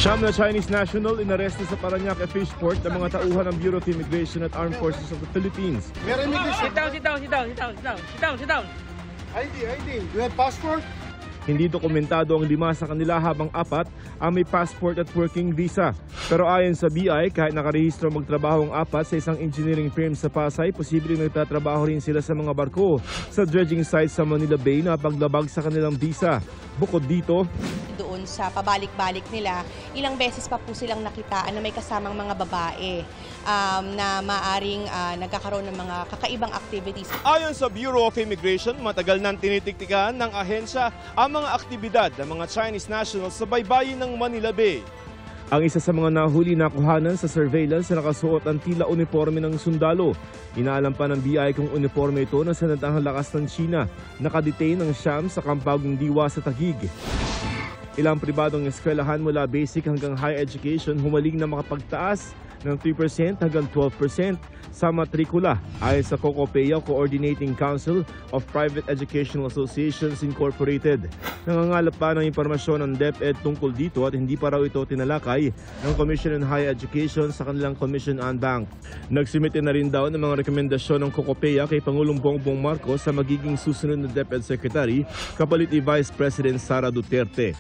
Siyam na Chinese national inaresto sa Parañaque Fishport ng mga tauhan ng Bureau of Immigration at Armed Forces of the Philippines. Sit down. ID. You have passport? Hindi dokumentado ang 5 sa kanila habang 4 ang may passport at working visa. Pero ayon sa BI, kahit nakarehistro magtrabaho ang 4 sa isang engineering firm sa Pasay, posibleng nagtatrabaho rin sila sa mga barko sa dredging site sa Manila Bay na paglabag sa kanilang visa. Bukod dito, doon sa pabalik-balik nila, ilang beses pa po silang nakitaan na may kasamang mga babae na maaring nagkakaroon ng mga kakaibang activities. ayon sa Bureau of Immigration, matagal nang tinitiktikan ng ahensya ang mga aktibidad ng mga Chinese nationals sa baybayin ng Manila Bay. Ang isa sa mga nahuli na kuhanan sa surveillance na nakasuot ang tila uniforme ng sundalo. Inaalam pa ng BI kung uniforme ito na sandatang lakas ng China. Nakadetain ng Siyam sa kampagong Diwa sa Taguig. Ilang pribadong eskwelahan mula basic hanggang higher education humaling na makapagtaas ng 3% hanggang 12% sa matrikula ayon sa COCOPEA, Coordinating Council of Private Educational Associations Incorporated. Nangangalap pa ng impormasyon ng DepEd tungkol dito at hindi pa raw ito tinalakay ng Commission on Higher Education sa kanilang Commission on Bank. Nagsimite na rin daw ng mga rekomendasyon ng COCOPEA kay Pangulong Bongbong Marcos sa magiging susunod na DepEd Secretary kapalit ni Vice President Sara Duterte.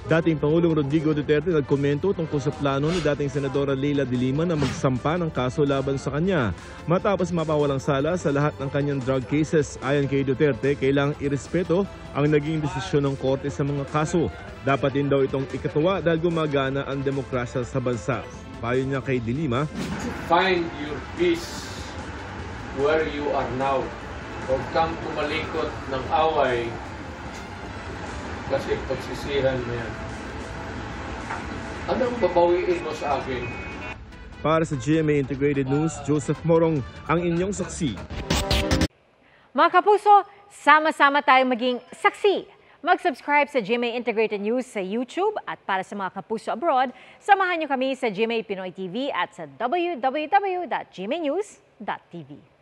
Dating Pangulong Rodrigo Duterte nagkomento tungkol sa plano ni dating Senadora Leila de Lima na magsampa ng kaso laban sa kanya matapos mapawalang sala sa lahat ng kanyang drug cases. Ayon kay Duterte, kailangang irespeto ang naging desisyon ng korte sa mga kaso. Dapat din daw itong ikatuwa dahil gumagana ang demokrasya sa bansa. Payo niya kay de Lima, find your peace where you are now. Huwag kang tumalikot ng away kasi pagsisihan mo yan. Anong babawiin mo sa akin? Para sa GMA Integrated News, Joseph Morong, ang inyong saksi. Mga kapuso, sama-sama tayong maging saksi. Mag-subscribe sa GMA Integrated News sa YouTube at para sa mga kapuso abroad, samahan niyo kami sa GMA Pinoy TV at sa www.gmanews.tv.